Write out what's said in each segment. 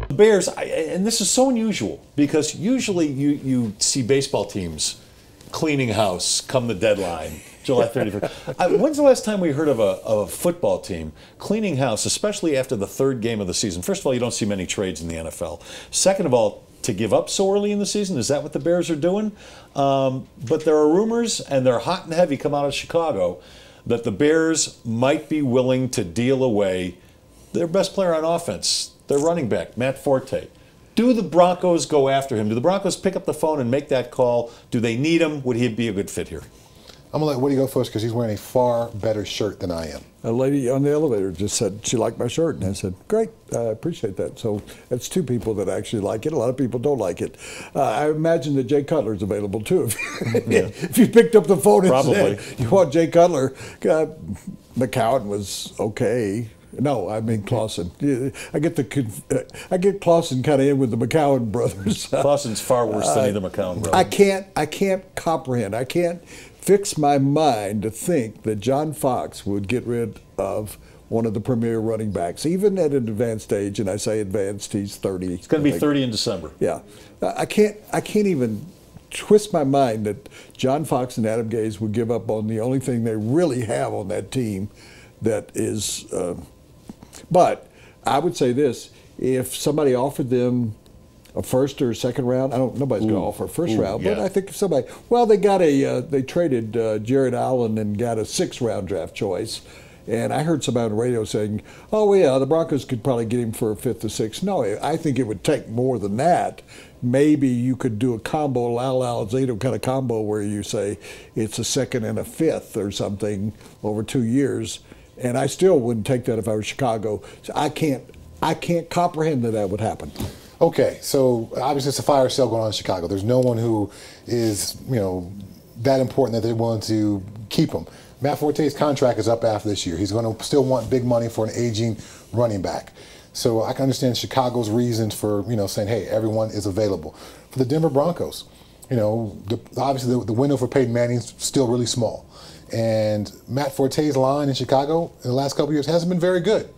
The Bears, and this is so unusual because usually you see baseball teams cleaning house come the deadline, July 31st. When's the last time we heard of a football team cleaning house, especially after the third game of the season? First of all, you don't see many trades in the NFL. Second of all, to give up so early in the season, is that what the Bears are doing? But there are rumors, and they're hot and heavy, come out of Chicago, that the Bears might be willing to deal away their best player on offense, their running back, Matt Forte. Do the Broncos go after him? Do the Broncos pick up the phone and make that call? Do they need him? Would he be a good fit here? I'm going to let Woody go first because he's wearing a far better shirt than I am. A lady on the elevator just said she liked my shirt, and I said, great, I appreciate that. So that's two people that actually like it. A lot of people don't like it. I imagine that Jay Cutler's available, too. If you picked up the phone and said, you want Jay Cutler, McCown was okay. No, I mean Clausen. I get Clausen kind of in with the McCown brothers. Clausen's far worse than either McCown brother. I can't comprehend. I can't fix my mind to think that John Fox would get rid of one of the premier running backs, even at an advanced age. And I say advanced, he's 30. He's going to be 30 in December. Yeah, I can't even twist my mind that John Fox and Adam Gase would give up on the only thing they really have on that team. That is. But I would say this: if somebody offered them a first or a second round, nobody's going to offer a first round. But I think if somebody, they traded Jared Allen and got a 6th round draft choice. And I heard somebody on the radio saying, "Oh yeah, the Broncos could probably get him for a 5th or 6th." No, I think it would take more than that. Maybe you could do a combo, Lal Alzado kind of combo, where you say it's a 2nd and a 5th or something over 2 years. And I still wouldn't take that if I were Chicago. So I can't comprehend that would happen. Okay, so obviously it's a fire sale going on in Chicago. There's no one who is, that important that they're willing to keep him. Matt Forte's contract is up after this year. He's going to still want big money for an aging running back. So I can understand Chicago's reasons for, saying, hey, everyone is available. For the Denver Broncos, obviously the window for Peyton Manning's still really small. And Matt Forte's line in Chicago in the last couple of years hasn't been very good,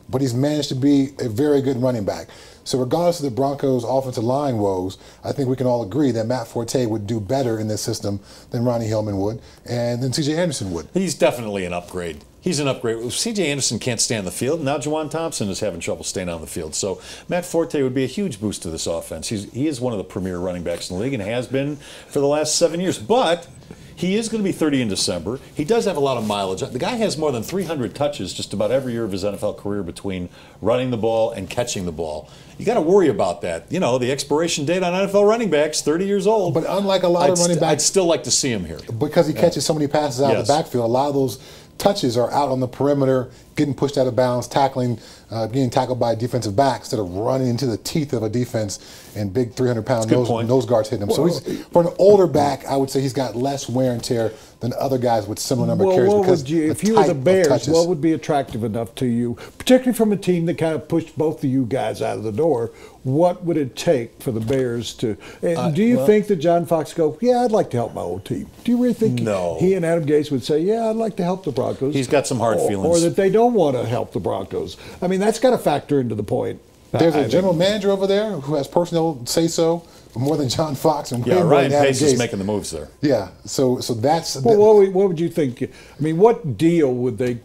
but he's managed to be a very good running back. So regardless of the Broncos' offensive line woes, I think we can all agree that Matt Forte would do better in this system than Ronnie Hillman would and than C.J. Anderson would. He's definitely an upgrade. He's an upgrade. C.J. Anderson can't stay on the field. Now Juwan Thompson is having trouble staying on the field. So Matt Forte would be a huge boost to this offense. He is one of the premier running backs in the league and has been for the last 7 years. But he is going to be 30 in December. He does have a lot of mileage. The guy has more than 300 touches just about every year of his NFL career between running the ball and catching the ball. You got to worry about that. The expiration date on NFL running backs, 30 years old. But unlike a lot of running backs, I'd still like to see him here. Because he catches so many passes out of the backfield, a lot of those touches are out on the perimeter, getting pushed out of bounds, getting tackled by a defensive back instead of running into the teeth of a defense and big 300-pound nose guards hitting him. So for an older back, I would say he's got less wear and tear than other guys with similar number of carries. If you were the Bears, what would be attractive enough to you, particularly from a team that kind of pushed both of you guys out of the door? What would it take for the Bears to? Do you think that John Fox go, yeah, I'd like to help my old team? Do you really think he and Adam Gase would say, yeah, I'd like to help the Broncos? He's got some hard feelings. Or that they don't want to help the Broncos. I mean, that's got to factor into the point. There's a general manager over there who has personnel say-so more than John Fox. And Ryan Pace is making the moves there. Yeah, so that's... Well, what would you think? I mean, what deal would they...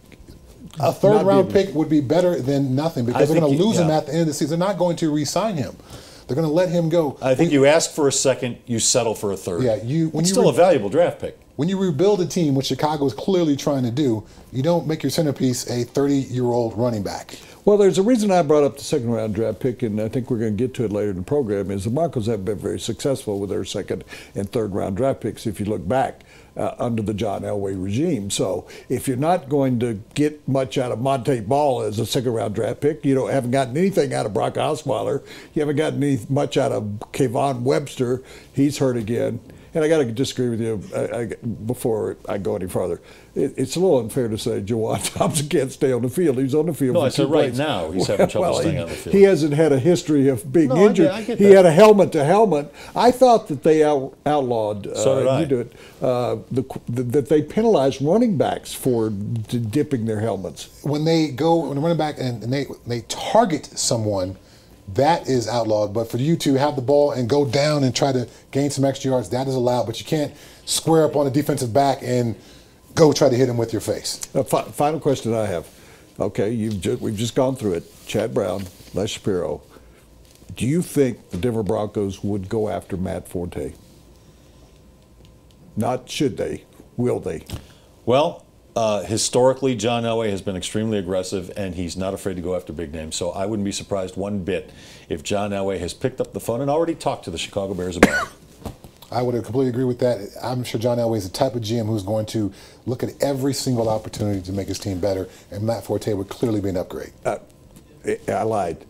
A third-round pick would be better than nothing because they're going to lose him at the end of the season. They're not going to re-sign him. They're going to let him go. I think you ask for a second, you settle for a third. Yeah, it's still a valuable draft pick. When you rebuild a team, which Chicago is clearly trying to do, you don't make your centerpiece a 30-year-old running back. Well, there's a reason I brought up the 2nd-round draft pick, and I think we're going to get to it later in the program, is the Broncos have been very successful with their 2nd and 3rd-round draft picks if you look back under the John Elway regime. So if you're not going to get much out of Monte Ball as a 2nd-round draft pick, you haven't gotten anything out of Brock Osweiler, you haven't gotten much out of Kayvon Webster, he's hurt again. And I got to disagree with you before I go any farther. It's a little unfair to say Jawan Thompson can't stay on the field. He's on the field. No, for I said 2 right plays. now he's having trouble staying on the field. He hasn't had a history of being No, injured. I get he that. had a helmet to helmet. I thought that they outlawed. So did I. You do it. That they penalized running backs for dipping their helmets. When they run back and they target someone, that is outlawed. But for you to have the ball and go down and try to gain some extra yards, that is allowed. But you can't square up on a defensive back and go try to hit him with your face. Final question I have. Okay, we've just gone through it. Chad Brown, Les Shapiro. Do you think the Denver Broncos would go after Matt Forte? Not should they, will they? Well, historically, John Elway has been extremely aggressive, and he's not afraid to go after big names. So I wouldn't be surprised one bit if John Elway has picked up the phone and already talked to the Chicago Bears about it. I would completely agree with that. I'm sure John Elway is the type of GM who's going to look at every single opportunity to make his team better, and Matt Forte would clearly be an upgrade. I lied.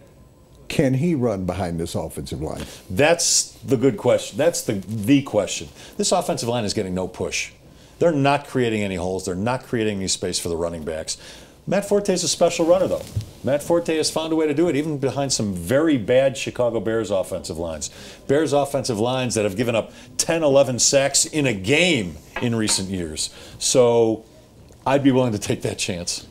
Can he run behind this offensive line? That's the good question. That's the question. This offensive line is getting no push. They're not creating any holes. They're not creating any space for the running backs. Matt Forte is a special runner, though. Matt Forte has found a way to do it, even behind some very bad Chicago Bears offensive lines. Bears offensive lines that have given up 10, 11 sacks in a game in recent years. So I'd be willing to take that chance.